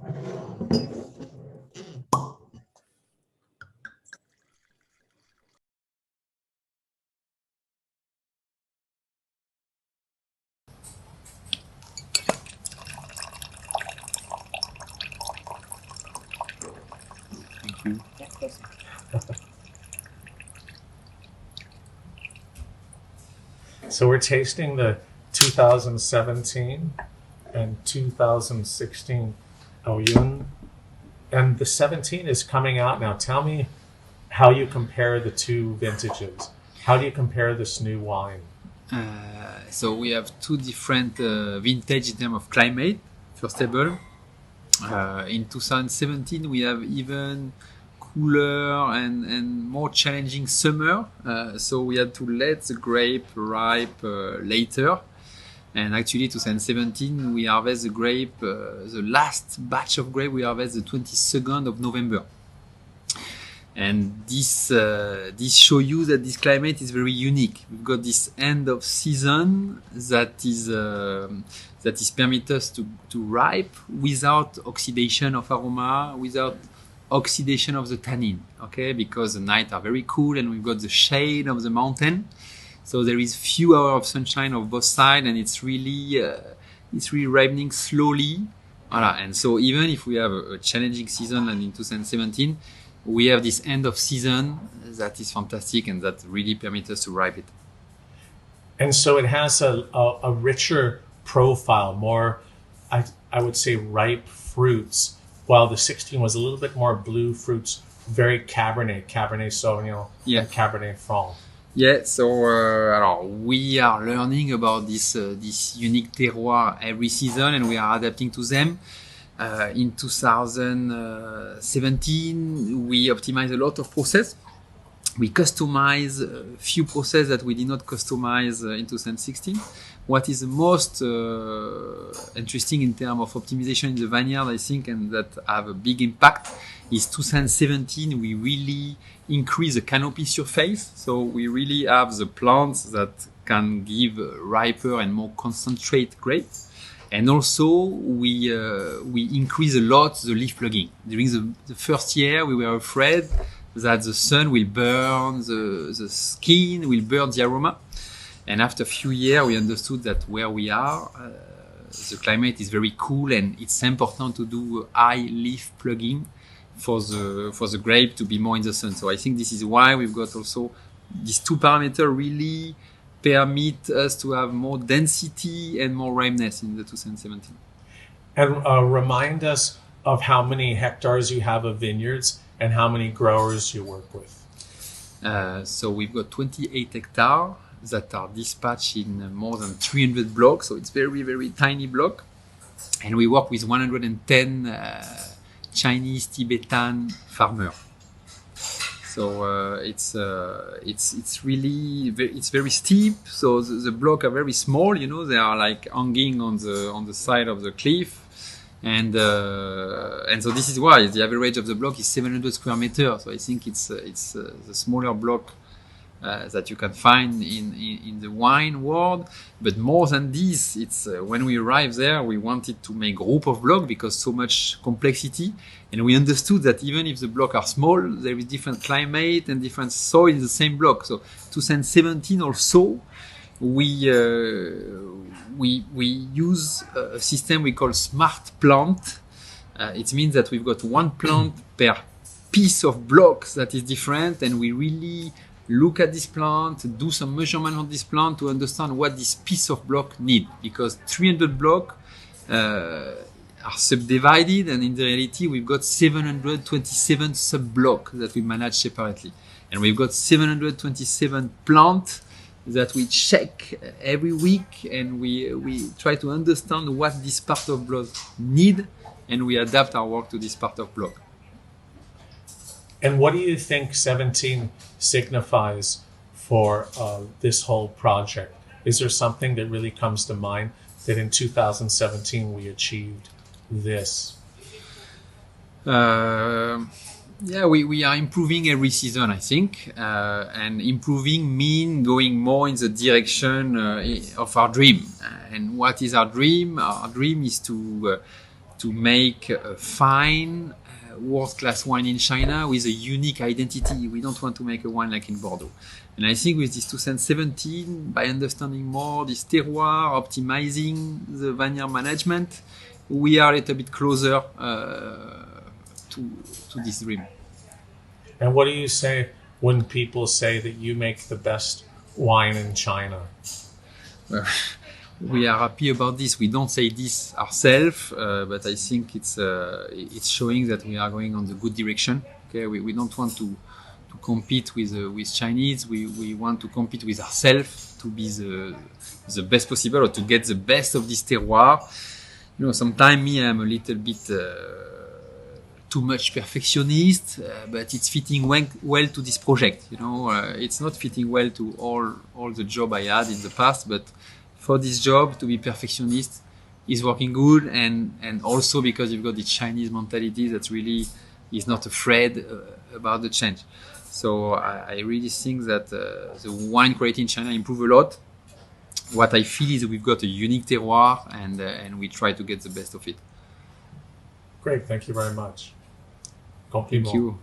Thank you. So we're tasting the 2017 and 2016 Aoyun, and the 17 is coming out now. Tell me how you compare the two vintages. How do you compare this new wine? So we have two different vintage in terms of climate. First of all, in 2017 we have even cooler and more challenging summer. So we had to let the grape ripe later. And actually 2017 we harvest the grape, the last batch of grape we harvest the 22nd of November. And this shows you that this climate is very unique. We've got this end of season that is permit us to ripe without oxidation of aroma, without oxidation of the tannin. Okay, because the nights are very cool and we've got the shade of the mountain, so there is few hours of sunshine of both sides, and it's really ripening slowly. Voilà. And so even if we have a challenging season, and in 2017 we have this end of season that is fantastic and that really permits us to ripe it. And so it has a richer profile, more, I would say, ripe fruits, while the 16 was a little bit more blue fruits, very Cabernet Sauvignon, and Cabernet Franc. Yeah, so we are learning about this unique terroir every season, and we are adapting to them. In 2017, we optimize a lot of process. We customize a few process that we did not customize in 2016. What is the most interesting in terms of optimization in the vineyard, I think, and that have a big impact, is 2017 we really increase the canopy surface. So we really have the plants that can give riper and more concentrate grapes. And also we increase a lot the leaf plugging. During the first year, we were afraid that the sun will burn the skin, will burn the aroma. And after a few years, we understood that where we are, the climate is very cool, and it's important to do high leaf plugging for the grape to be more in the sun. So I think this is why we've got also these two parameters really permit us to have more density and more ripeness in the 2017. And remind us of how many hectares you have of vineyards and how many growers you work with. So we've got 28 hectares that are dispatched in more than 300 blocks. So it's very, very tiny block. And we work with 110 Chinese Tibetan farmers. So it's really very steep. So the blocks are very small. You know, they are like hanging on the side of the cliff, and so this is why the average of the block is 700 square meters. So I think it's the smaller block that you can find in the wine world. But more than this, it's when we arrived there, we wanted to make group of blocks because so much complexity, and we understood that even if the blocks are small, there is different climate and different soil in the same block. So 2017 also, we use a system we call smart plant. It means that we've got one plant per piece of blocks that is different, and we really look at this plant, do some measurement on this plant to understand what this piece of block need, because 300 blocks are subdivided, and in the reality we've got 727 sub-blocks that we manage separately, and we've got 727 plants that we check every week, and we try to understand what this part of block need, and we adapt our work to this part of block. And what do you think 17 signifies for this whole project? Is there something that really comes to mind that in 2017 we achieved this? Yeah, we are improving every season, I think. And improving means going more in the direction of our dream. And what is our dream? Our dream is to to make a fine, world-class wine in China with a unique identity. We don't want to make a wine like in Bordeaux. And I think with this 2017, by understanding more this terroir, optimizing the vineyard management, we are a little bit closer to this dream. And what do you say when people say that you make the best wine in China? Well, we are happy about this. We don't say this ourselves, but I think it's showing that we are going on the good direction. Okay, we don't want to compete with Chinese. We want to compete with ourselves to be the best possible, or to get the best of this terroir. You know, sometimes me, I'm a little bit too much perfectionist, but it's fitting well to this project. You know, it's not fitting well to all the job I had in the past, but for this job to be perfectionist is working good, and also because you've got the Chinese mentality that really is not afraid about the change. So I really think that the wine quality in China improved a lot. What I feel is we've got a unique terroir, and we try to get the best of it. Great, thank you very much. Compliment. Thank you.